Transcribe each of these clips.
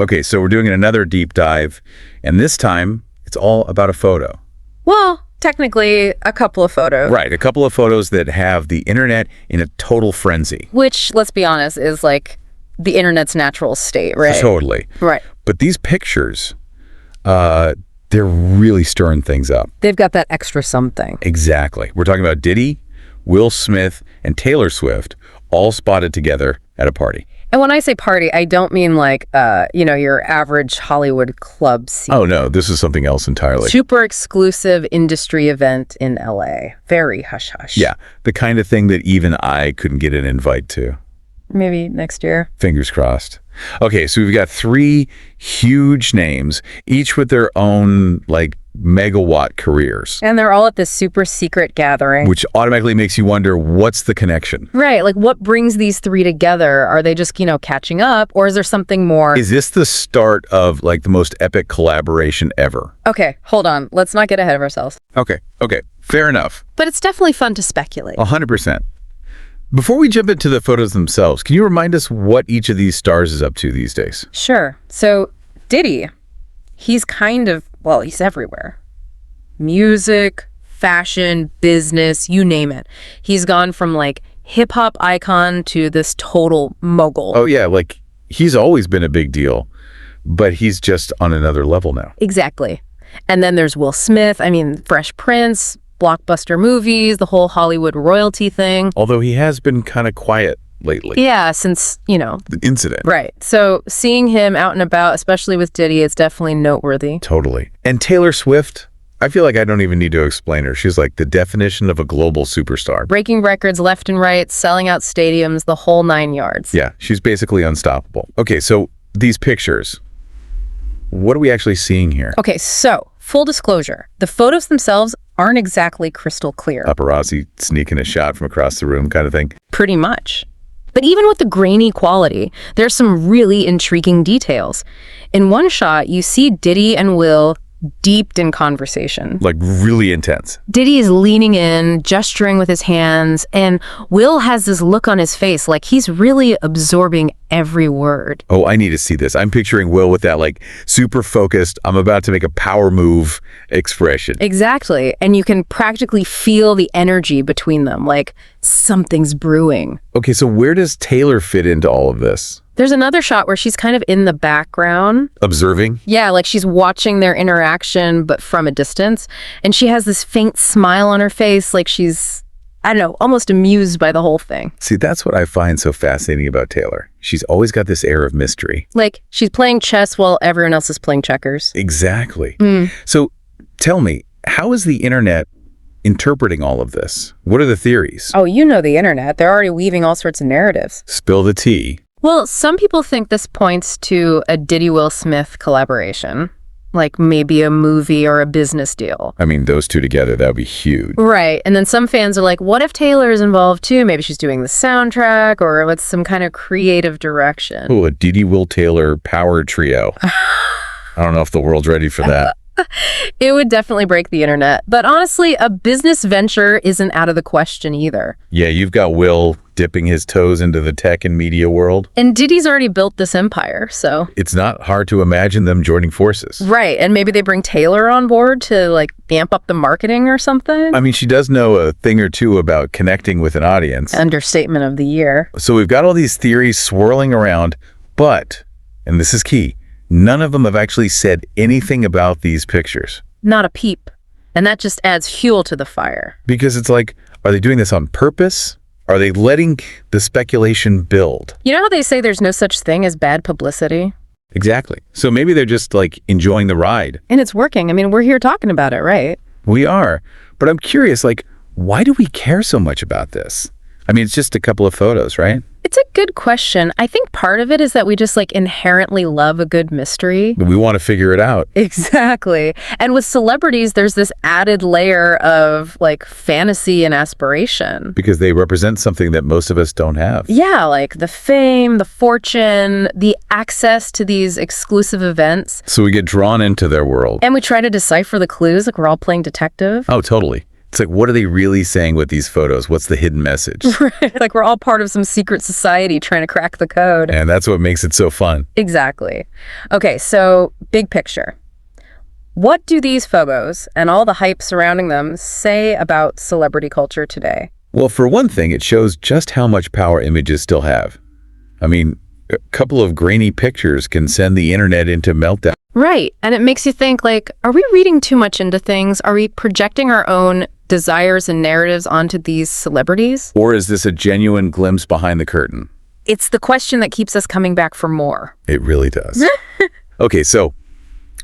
Okay, so we're doing another deep dive, and this time it's all about a photo. Well, technically, a couple of photos. Right, a couple of photos that have the internet in a total frenzy. Which, let's be honest, is like the internet's natural state, right? Totally. Right. But these pictures, they're really stirring things up. They've got that extra something. Exactly. We're talking about Diddy, Will Smith, and Taylor Swift all spotted together at a party. And when I say party, I don't mean like, your average Hollywood club scene. Oh, no, this is something else entirely. Super exclusive industry event in LA. Very hush-hush. Yeah, the kind of thing that even I couldn't get an invite to. Maybe next year. Fingers crossed. Okay, so we've got 3 huge names, each with their own, megawatt careers. And they're all at this super secret gathering. Which automatically makes you wonder, what's the connection? Right, like what brings these 3 together? Are they just, catching up? Or is there something more? Is this the start of, the most epic collaboration ever? Okay, hold on. Let's not get ahead of ourselves. Okay, fair enough. But it's definitely fun to speculate. 100%. Before we jump into the photos themselves, can you remind us what each of these stars is up to these days? Sure. So, Diddy, he's he's everywhere. Music, fashion, business, you name it. He's gone from hip-hop icon to this total mogul. Oh yeah, he's always been a big deal, but he's just on another level now. Exactly. And then there's Will Smith, Fresh Prince, blockbuster movies, the whole Hollywood royalty thing. Although he has been kind of quiet lately. Yeah, since, the incident. Right. So seeing him out and about, especially with Diddy, it's definitely noteworthy. Totally. And Taylor Swift, I feel like I don't even need to explain her. She's like the definition of a global superstar. Breaking records left and right, selling out stadiums, the whole 9 yards. Yeah, she's basically unstoppable. Okay, so these pictures, what are we actually seeing here? Okay, so full disclosure, the photos themselves aren't exactly crystal clear. Paparazzi sneaking a shot from across the room kind of thing. Pretty much. But even with the grainy quality, there's some really intriguing details. In one shot, you see Diddy and Will deep in conversation. Really intense. Diddy is leaning in, gesturing with his hands, and Will has this look on his face like he's really absorbing every word. Oh, I need to see this. I'm picturing Will with that super focused, I'm about to make a power move expression. Exactly. And you can practically feel the energy between them, like something's brewing. Okay, so where does Taylor fit into all of this? There's another shot where she's kind of in the background. Observing? Yeah, like she's watching their interaction, but from a distance. And she has this faint smile on her face, like she's, almost amused by the whole thing. See, that's what I find so fascinating about Taylor. She's always got this air of mystery. Like she's playing chess while everyone else is playing checkers. Exactly. So tell me, how is the internet interpreting all of this? What are the theories? Oh, you know the internet. They're already weaving all sorts of narratives. Spill the tea. Well, some people think this points to a Diddy-Will Smith collaboration, like maybe a movie or a business deal. Those two together, that would be huge. Right. And then some fans are like, what if Taylor is involved too? Maybe she's doing the soundtrack or with some kind of creative direction. Oh, a Diddy Will Taylor power trio. I don't know if the world's ready for that. It would definitely break the internet. But honestly, a business venture isn't out of the question either. Yeah, you've got Will dipping his toes into the tech and media world. And Diddy's already built this empire, so... It's not hard to imagine them joining forces. Right, and maybe they bring Taylor on board to, amp up the marketing or something? She does know a thing or two about connecting with an audience. Understatement of the year. So we've got all these theories swirling around, but, and this is key, none of them have actually said anything about these pictures. Not a peep. And that just adds fuel to the fire. Because it's are they doing this on purpose? Are they letting the speculation build? You know how they say there's no such thing as bad publicity? Exactly. So maybe they're just enjoying the ride. And it's working. We're here talking about it, right? We are. But I'm curious, why do we care so much about this? It's just a couple of photos, right? It's a good question. I think part of it is that we just inherently love a good mystery. We want to figure it out. Exactly. And with celebrities, there's this added layer of fantasy and aspiration. Because they represent something that most of us don't have. Yeah, the fame, the fortune, the access to these exclusive events. So we get drawn into their world. And we try to decipher the clues we're all playing detective. Oh, totally. It's like, what are they really saying with these photos? What's the hidden message? Like we're all part of some secret society trying to crack the code. And that's what makes it so fun. Exactly. Okay, so big picture. What do these photos and all the hype surrounding them say about celebrity culture today? Well, for one thing, it shows just how much power images still have. I mean, a couple of grainy pictures can send the internet into meltdown. Right. And it makes you think, like, are we reading too much into things? Are we projecting our own desires and narratives onto these celebrities? Or is this a genuine glimpse behind the curtain? It's the question that keeps us coming back for more. It really does. Okay, so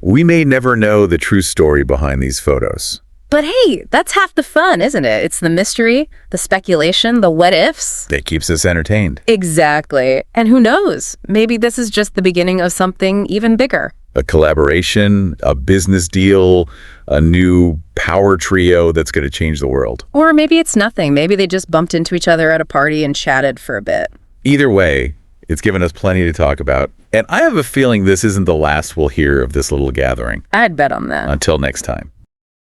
we may never know the true story behind these photos. But hey, that's half the fun, isn't it? It's the mystery, the speculation, the what ifs. That keeps us entertained. Exactly. And who knows? Maybe this is just the beginning of something even bigger. A collaboration, a business deal, a new power trio that's going to change the world. Or maybe it's nothing. Maybe they just bumped into each other at a party and chatted for a bit. Either way, it's given us plenty to talk about. And I have a feeling this isn't the last we'll hear of this little gathering. I'd bet on that. Until next time.